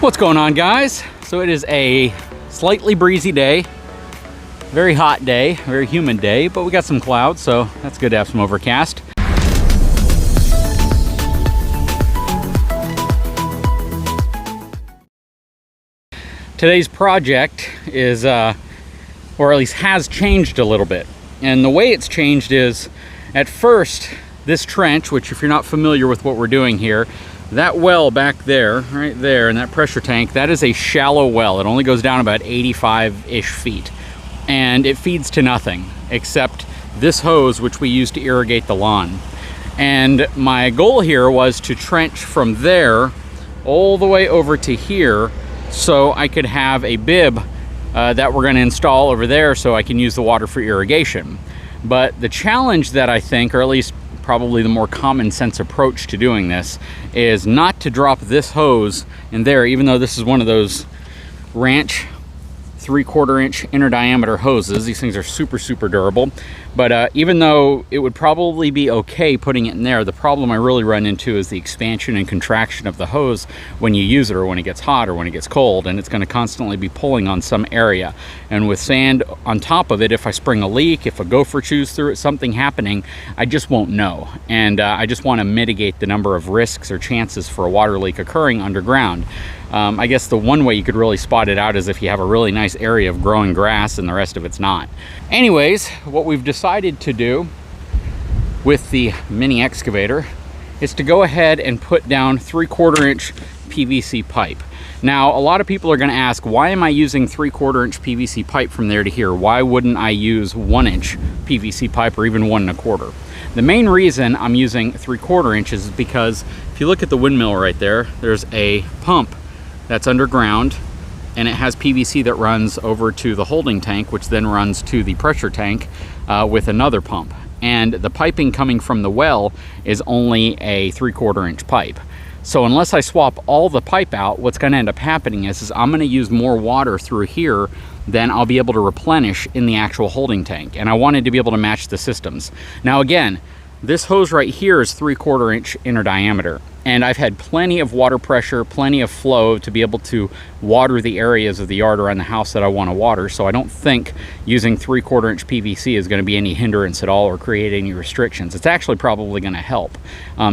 What's going on, guys? So it is a slightly breezy day, very hot day, very humid day, but we got some clouds, so that's good to have some overcast. Today's project is, or at least has changed a little bit. And the way it's changed is, at first, this trench, which if you're not familiar with what we're doing here, that well back there, right there, in that pressure tank, that is a shallow well. It only goes down about 85-ish feet. And it feeds to nothing except this hose, which we use to irrigate the lawn. And my goal here was to trench from there all the way over to here so I could have a bib that we're going to install over there so I can use the water for irrigation. But the challenge that I think, or at least probably the more common sense approach to doing this, is not to drop this hose in there, even though this is one of those ranch 3/4 inch inner diameter hoses. These things are super durable, but even though it would probably be okay putting it in there, the problem I really run into is the expansion and contraction of the hose when you use it, or when it gets hot, or when it gets cold, and it's going to constantly be pulling on some area. And with sand on top of it, if I spring a leak, if a gopher chews through it, something happening, I just won't know. And I just want to mitigate the number of risks or chances for a water leak occurring underground. I guess the one way you could really spot it out is if you have a really nice area of growing grass and the rest of it's not. Anyways, what we've decided to do with the mini excavator is to go ahead and put down 3/4 inch PVC pipe. Now, a lot of people are going to ask, why am I using 3/4 inch PVC pipe from there to here? Why wouldn't I use 1 inch PVC pipe, or even 1 1/4? The main reason I'm using 3/4 inches is because if you look at the windmill right there, there's a pump that's underground, and it has PVC that runs over to the holding tank, which then runs to the pressure tank with another pump. And the piping coming from the well is only a 3/4 inch pipe. So unless I swap all the pipe out, what's going to end up happening is I'm going to use more water through here than I'll be able to replenish in the actual holding tank. And I wanted to be able to match the systems. Now again, this hose right here is 3/4 inch inner diameter, and I've had plenty of water pressure, plenty of flow to be able to water the areas of the yard around the house that I want to water. So I don't think using 3/4 inch PVC is going to be any hindrance at all or create any restrictions. It's actually probably going to help,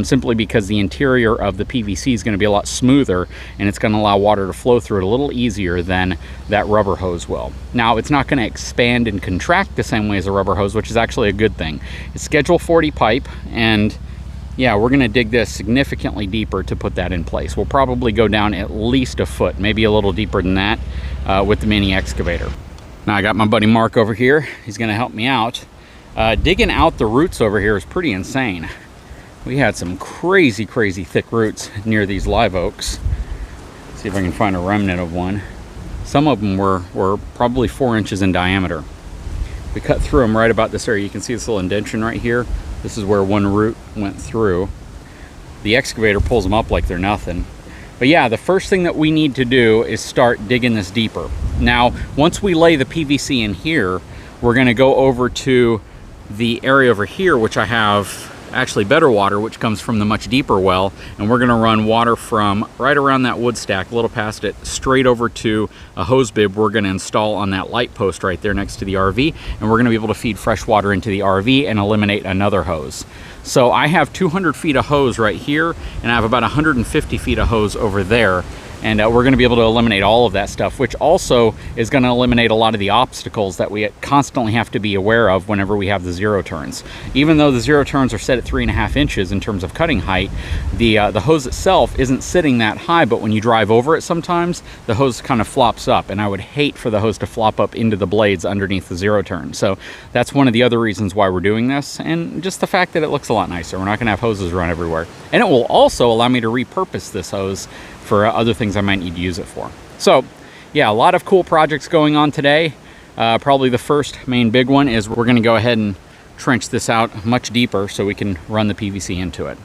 simply because the interior of the PVC is going to be a lot smoother, and it's going to allow water to flow through it a little easier than that rubber hose will. Now, it's not going to expand and contract the same way as a rubber hose, which is actually a good thing. It's Schedule 40 pipe, and yeah, we're going to dig this significantly deeper to put that in place. We'll probably go down at least a foot, maybe a little deeper than that, with the mini excavator. Now I got my buddy Mark over here. He's going to help me out. Digging out the roots over here is pretty insane. We had some crazy thick roots near these live oaks. See if I can find a remnant of one. Some of them were probably 4 inches in diameter. We cut through them right about this area. You can see this little indentation right here. This is where one root went through. The excavator pulls them up like they're nothing. But yeah, the first thing that we need to do is start digging this deeper. Now, once we lay the PVC in here, we're going to go over to the area over here, which I have actually better water, which comes from the much deeper well, and we're going to run water from right around that wood stack, a little past it, straight over to a hose bib we're going to install on that light post right there next to the RV, and we're going to be able to feed fresh water into the RV and eliminate another hose. So I have 200 feet of hose right here, and I have about 150 feet of hose over there. And we're going to be able to eliminate all of that stuff, which also is going to eliminate a lot of the obstacles that we constantly have to be aware of whenever we have the zero turns. Even though the zero turns are set at 3.5 inches in terms of cutting height, the hose itself isn't sitting that high, but when you drive over it sometimes, the hose kind of flops up, and I would hate for the hose to flop up into the blades underneath the zero turn. So that's one of the other reasons why we're doing this, and just the fact that it looks a lot nicer. We're not going to have hoses run everywhere. And it will also allow me to repurpose this hose for other things I might need to use it for. So yeah, a lot of cool projects going on today. Probably the first main big one is we're going to go ahead and trench this out much deeper so we can run the PVC into it.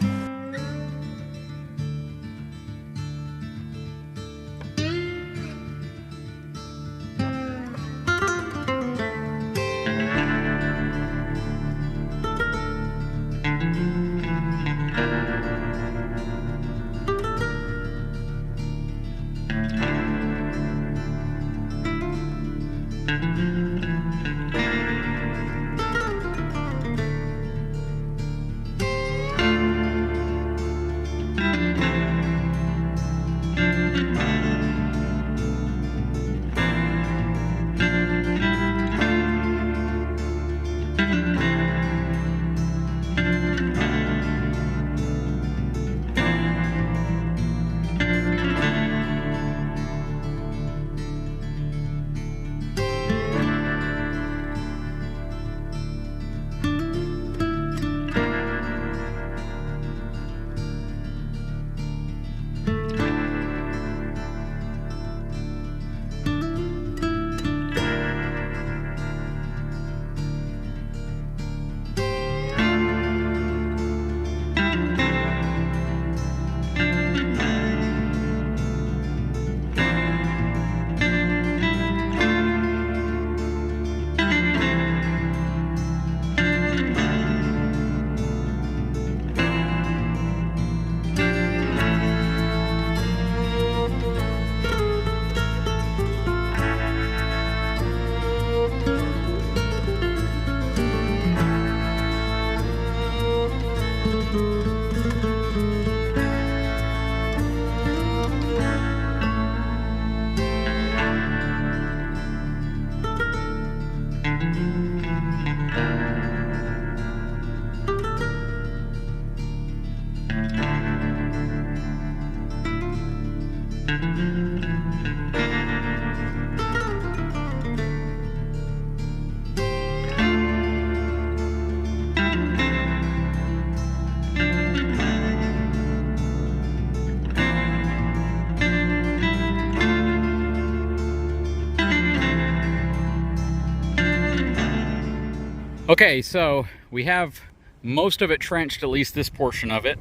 Okay, so we have most of it trenched, at least this portion of it.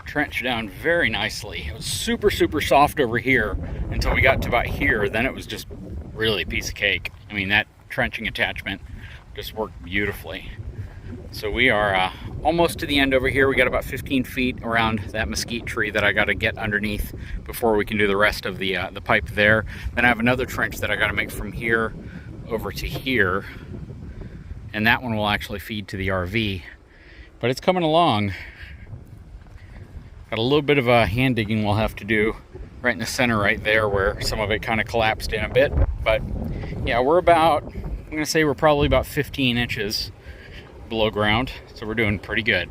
Trenched down very nicely. It was super, super soft over here until we got to about here. Then it was just really a piece of cake. I mean, that trenching attachment just worked beautifully. So we are almost to the end over here. We got about 15 feet around that mesquite tree that I got to get underneath before we can do the rest of the pipe there. Then I have another trench that I got to make from here over to here. And that one will actually feed to the RV. But it's coming along. Got a little bit of a hand digging we'll have to do right in the center right there where some of it kind of collapsed in a bit. But yeah, we're about, I'm gonna say we're probably about 15 inches below ground. So we're doing pretty good.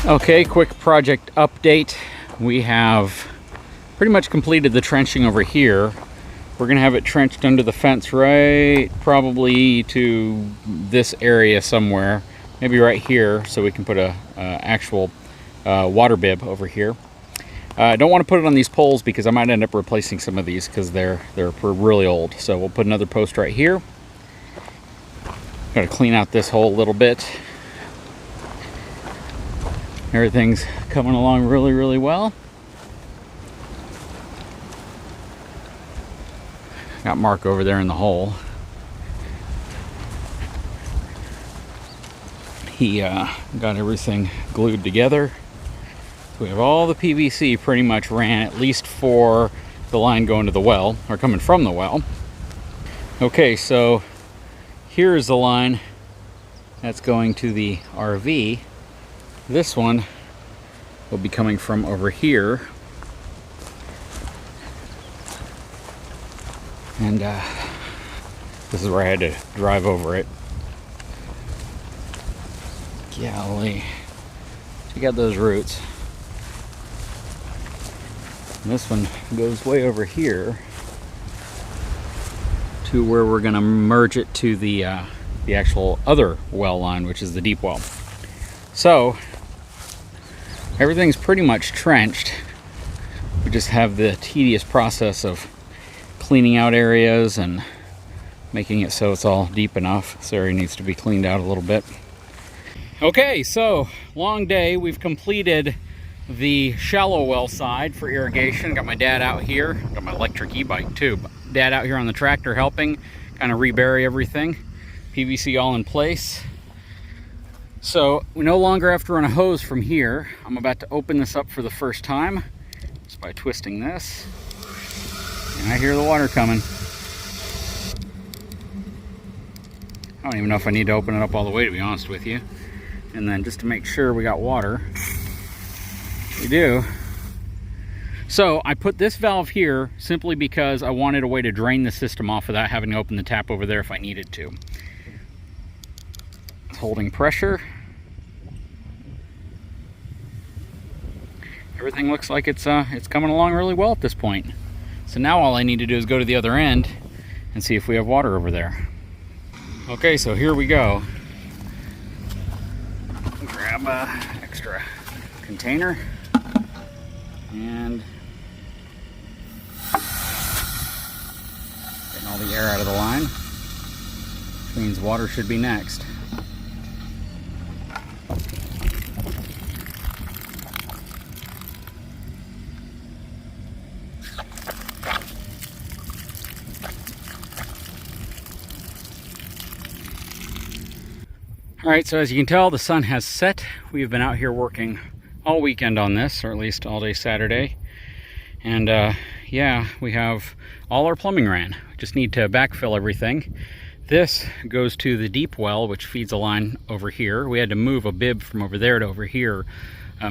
Okay, quick project update. We have pretty much completed the trenching over here. We're gonna have it trenched under the fence right probably to this area somewhere, maybe right here, so we can put a actual water bib over here. I don't want to put it on these poles because I might end up replacing some of these because they're really old. So we'll put another post right here. Got to clean out this hole a little bit. Everything's coming along really, really well. Got Mark over there in the hole. He got everything glued together. We have all the PVC pretty much ran, at least for the line going to the well, or coming from the well. Okay, so here's the line that's going to the RV. This one will be coming from over here. And this is where I had to drive over it. Golly. Check out those roots. And this one goes way over here to where we're going to merge it to the actual other well line, which is the deep well. So everything's pretty much trenched. We just have the tedious process of cleaning out areas and making it so it's all deep enough. This area needs to be cleaned out a little bit. Okay, so long day. We've completed the shallow well side for irrigation. Got my dad out here. Got my electric e-bike too. Dad out here on the tractor helping kind of rebury everything. PVC all in place. So we no longer have to run a hose from here. I'm about to open this up for the first time just by twisting this. And I hear the water coming. I don't even know if I need to open it up all the way, to be honest with you. And then just to make sure we got water, we do. So I put this valve here simply because I wanted a way to drain the system off without having to open the tap over there if I needed to. It's holding pressure. Everything looks like it's coming along really well at this point. So now all I need to do is go to the other end and see if we have water over there. Okay, so here we go. Grab an extra container and getting all the air out of the line, which means water should be next. All right, so as you can tell, the sun has set. We've been out here working all weekend on this, or at least all day Saturday. And yeah, we have all our plumbing ran. We just need to backfill everything. This goes to the deep well, which feeds a line over here. We had to move a bib from over there to over here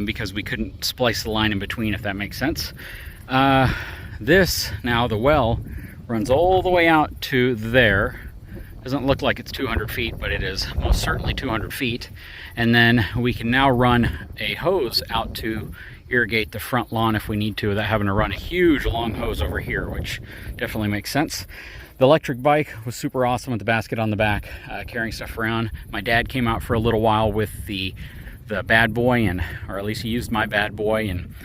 because we couldn't splice the line in between, if that makes sense. This, now the well, runs all the way out to there. Doesn't look like it's 200 feet, but it is most certainly 200 feet. And then we can now run a hose out to irrigate the front lawn if we need to, without having to run a huge long hose over here, which definitely makes sense. The electric bike was super awesome with the basket on the back, carrying stuff around. My dad came out for a little while with the bad boy, or at least he used my bad boy and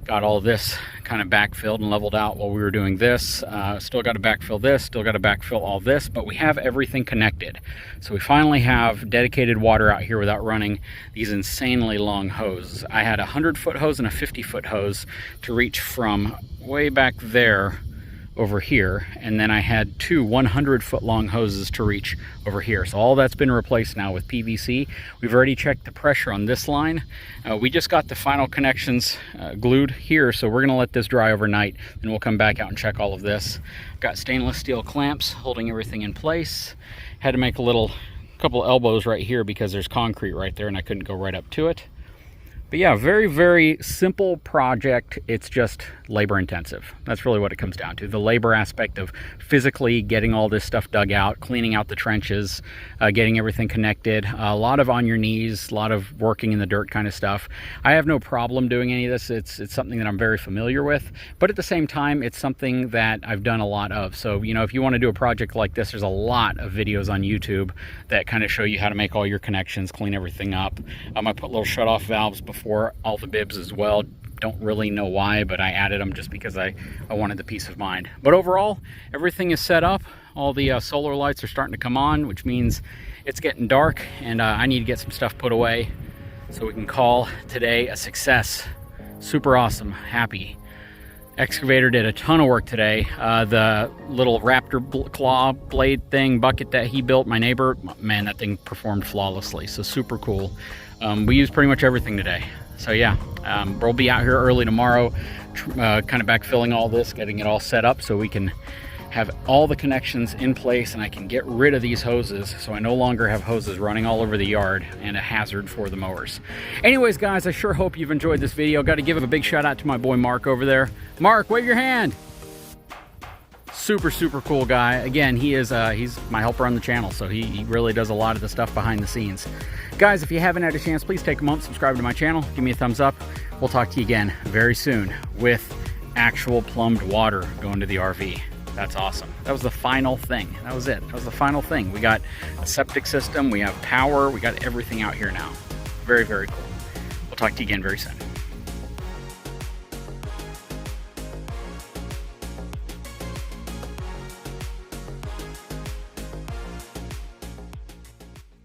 got all this kind of backfilled and leveled out while we were doing this. Still got to backfill this, still got to backfill all this, but we have everything connected. So we finally have dedicated water out here without running these insanely long hoses. I had a 100-foot hose and a 50-foot hose to reach from way back there over here, and then I had two 100-foot long hoses to reach over here. So all that's been replaced now with PVC. We've already checked the pressure on this line. We just got the final connections glued here, so we're gonna let this dry overnight, and we'll come back out and check all of this. Got stainless steel clamps holding everything in place. Had to make a couple elbows right here because there's concrete right there and I couldn't go right up to it. But yeah, very, very simple project. It's just labor intensive. That's really what it comes down to. The labor aspect of physically getting all this stuff dug out, cleaning out the trenches, getting everything connected. A lot of on your knees, a lot of working in the dirt kind of stuff. I have no problem doing any of this. It's something that I'm very familiar with. But at the same time, it's something that I've done a lot of. So, you know, if you want to do a project like this, there's a lot of videos on YouTube that kind of show you how to make all your connections, clean everything up. I put little shut-off valves before all the bibs as well. Don't really know why, but I added them just because I wanted the peace of mind. But overall, everything is set up. All the solar lights are starting to come on, which means it's getting dark, and I need to get some stuff put away so we can call today a success. Super awesome, happy. Excavator did a ton of work today. The little Raptor claw blade thing, bucket that he built, my neighbor, man, that thing performed flawlessly, so super cool. We used pretty much everything today. So yeah, we'll be out here early tomorrow, kind of backfilling all this, getting it all set up so we can have all the connections in place and I can get rid of these hoses so I no longer have hoses running all over the yard and a hazard for the mowers. Anyways, guys, I sure hope you've enjoyed this video. Got to give a big shout out to my boy Mark over there. Mark, wave your hand. super, super cool guy. Again, he is he's my helper on the channel, so he really does a lot of the stuff behind the scenes. Guys, if you haven't had a chance, please take a moment, subscribe to my channel, give me a thumbs up. We'll talk to you again very soon with actual plumbed water going to the RV. That's awesome. That was the final thing. That was it. That was the final thing. We got a septic system, we have power, we got everything out here now. Very, very cool. We'll talk to you again very soon.